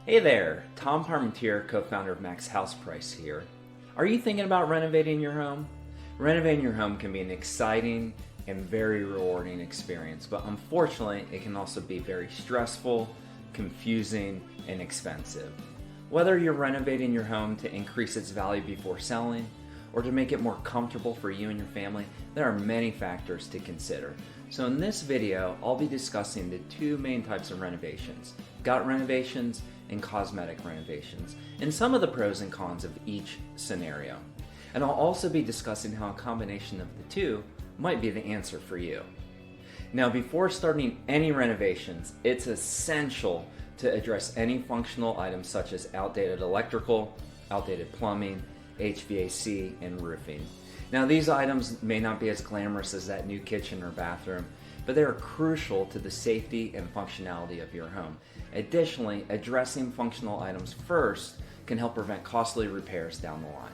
Hey there, Tom Parmentier, co-founder of MaxHousePrice here. Are you thinking about renovating your home? Renovating your home can be an exciting and very rewarding experience, but unfortunately, it can also be very stressful, confusing, and expensive. Whether you're renovating your home to increase its value before selling, or to make it more comfortable for you and your family, there are many factors to consider. So in this video, I'll be discussing the two main types of renovations, gut renovations and cosmetic renovations, and some of the pros and cons of each scenario. And I'll also be discussing how a combination of the two might be the answer for you. Now, before starting any renovations, it's essential to address any functional items such as outdated electrical, outdated plumbing, HVAC, and roofing. Now, these items may not be as glamorous as that new kitchen or bathroom, but they are crucial to the safety and functionality of your home. Additionally, addressing functional items first can help prevent costly repairs down the line.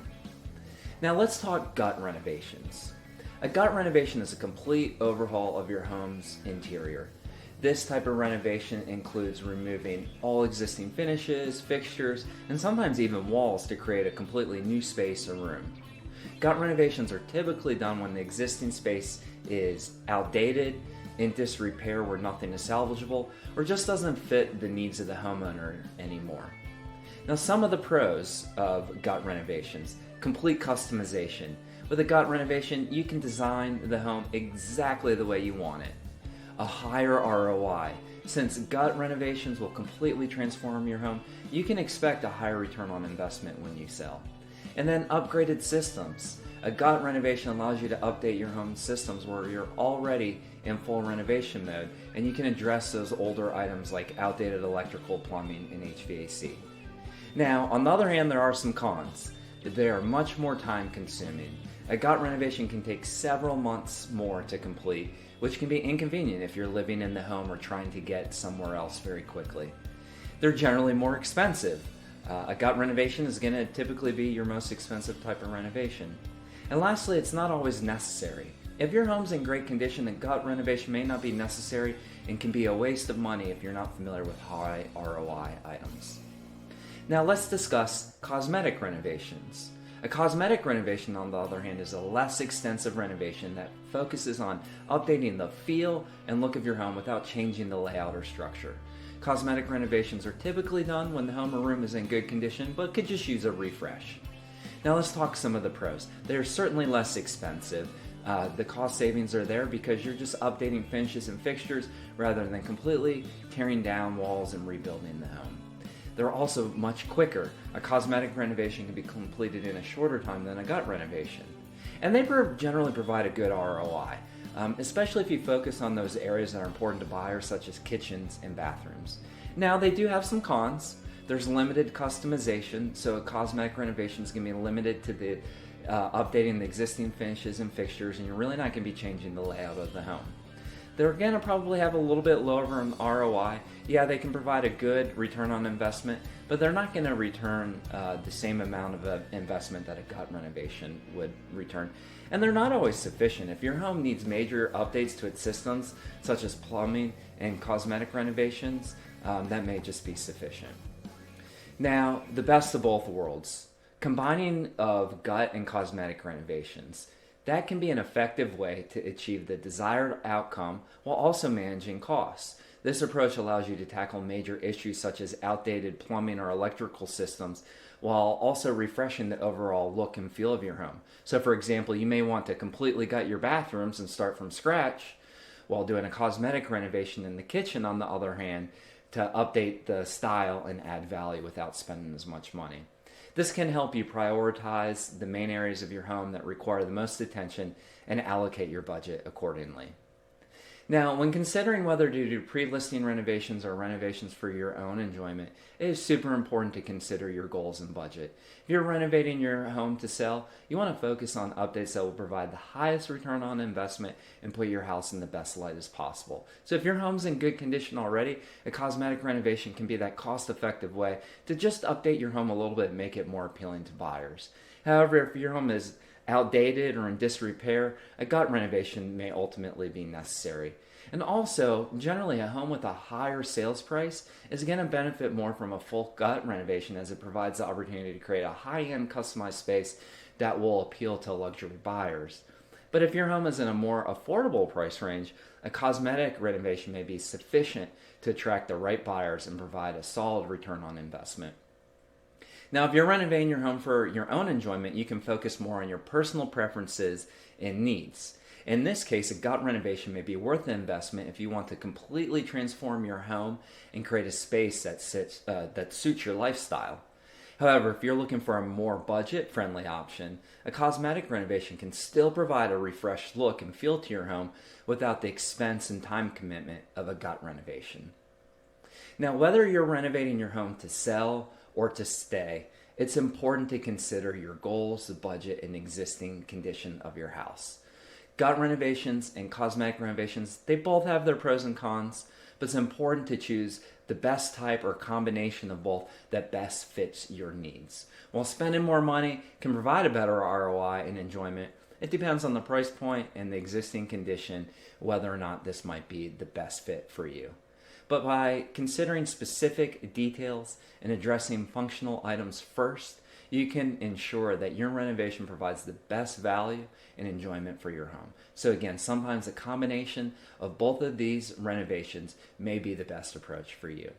Now, let's talk gut renovations. A gut renovation is a complete overhaul of your home's interior. This type of renovation includes removing all existing finishes, fixtures, and sometimes even walls to create a completely new space or room. Gut renovations are typically done when the existing space is outdated, in disrepair where nothing is salvageable, or just doesn't fit the needs of the homeowner anymore. Now, some of the pros of gut renovations: complete customization. With a gut renovation, you can design the home exactly the way you want it. A higher ROI. Since gut renovations will completely transform your home, you can expect a higher return on investment when you sell. And then upgraded systems. A gut renovation allows you to update your home systems where you're already in full renovation mode, and you can address those older items like outdated electrical, plumbing, and HVAC. Now, on the other hand, there are some cons. They are much more time consuming. A gut renovation can take several months more to complete, which can be inconvenient if you're living in the home or trying to get somewhere else very quickly. They're generally more expensive. A gut renovation is going to typically be your most expensive type of renovation. And lastly, it's not always necessary. If your home's in great condition, a gut renovation may not be necessary and can be a waste of money if you're not familiar with high ROI items. Now let's discuss cosmetic renovations. A cosmetic renovation, on the other hand, is a less extensive renovation that focuses on updating the feel and look of your home without changing the layout or structure. Cosmetic renovations are typically done when the home or room is in good condition, but could just use a refresh. Now let's talk some of the pros. They're certainly less expensive. The cost savings are there because you're just updating finishes and fixtures rather than completely tearing down walls and rebuilding the home. They're also much quicker. A cosmetic renovation can be completed in a shorter time than a gut renovation. And they generally provide a good ROI, especially if you focus on those areas that are important to buyers, such as kitchens and bathrooms. Now, they do have some cons. There's limited customization, so a cosmetic renovation is going to be limited to the updating the existing finishes and fixtures, and you're really not going to be changing the layout of the home. They're going to probably have a little bit lower in ROI. Yeah, they can provide a good return on investment, but they're not going to return the same amount of investment that a gut renovation would return. And they're not always sufficient. If your home needs major updates to its systems, such as plumbing and cosmetic renovations, that may just be sufficient. Now, the best of both worlds. Combining of gut and cosmetic renovations. That can be an effective way to achieve the desired outcome while also managing costs. This approach allows you to tackle major issues such as outdated plumbing or electrical systems while also refreshing the overall look and feel of your home. So for example, you may want to completely gut your bathrooms and start from scratch, while doing a cosmetic renovation in the kitchen, on the other hand, to update the style and add value without spending as much money. This can help you prioritize the main areas of your home that require the most attention and allocate your budget accordingly. Now, when considering whether to do pre-listing renovations or renovations for your own enjoyment, it is super important to consider your goals and budget. If you're renovating your home to sell, you want to focus on updates that will provide the highest return on investment and put your house in the best light as possible. So if your home's in good condition already, a cosmetic renovation can be that cost-effective way to just update your home a little bit and make it more appealing to buyers. However, if your home is outdated or in disrepair, a gut renovation may ultimately be necessary. And also, generally, a home with a higher sales price is going to benefit more from a full gut renovation as it provides the opportunity to create a high-end customized space that will appeal to luxury buyers. But if your home is in a more affordable price range, a cosmetic renovation may be sufficient to attract the right buyers and provide a solid return on investment. Now, if you're renovating your home for your own enjoyment, you can focus more on your personal preferences and needs. In this case, a gut renovation may be worth the investment if you want to completely transform your home and create a space that suits your lifestyle. However, if you're looking for a more budget-friendly option, a cosmetic renovation can still provide a refreshed look and feel to your home without the expense and time commitment of a gut renovation. Now, whether you're renovating your home to sell or to stay, it's important to consider your goals, the budget, and existing condition of your house. Gut renovations and cosmetic renovations, they both have their pros and cons, but it's important to choose the best type or combination of both that best fits your needs. While spending more money can provide a better ROI and enjoyment, it depends on the price point and the existing condition whether or not this might be the best fit for you. But by considering specific details and addressing functional items first, you can ensure that your renovation provides the best value and enjoyment for your home. So again, sometimes a combination of both of these renovations may be the best approach for you.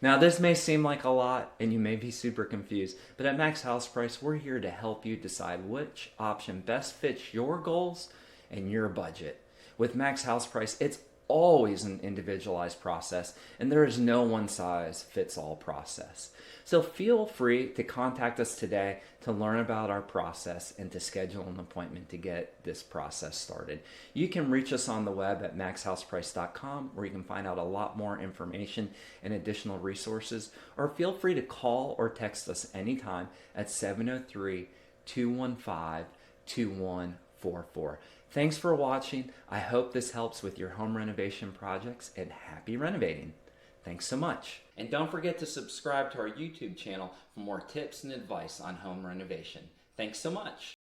Now, this may seem like a lot and you may be super confused, but at Max House Price, we're here to help you decide which option best fits your goals and your budget. With Max House Price, it's always an individualized process, and there is no one-size-fits-all process. So feel free to contact us today to learn about our process and to schedule an appointment to get this process started. You can reach us on the web at maxhouseprice.com, where you can find out a lot more information and additional resources, or feel free to call or text us anytime at 703-215-2144. Thanks for watching. I hope this helps with your home renovation projects, and happy renovating. Thanks so much. And don't forget to subscribe to our YouTube channel for more tips and advice on home renovation. Thanks so much.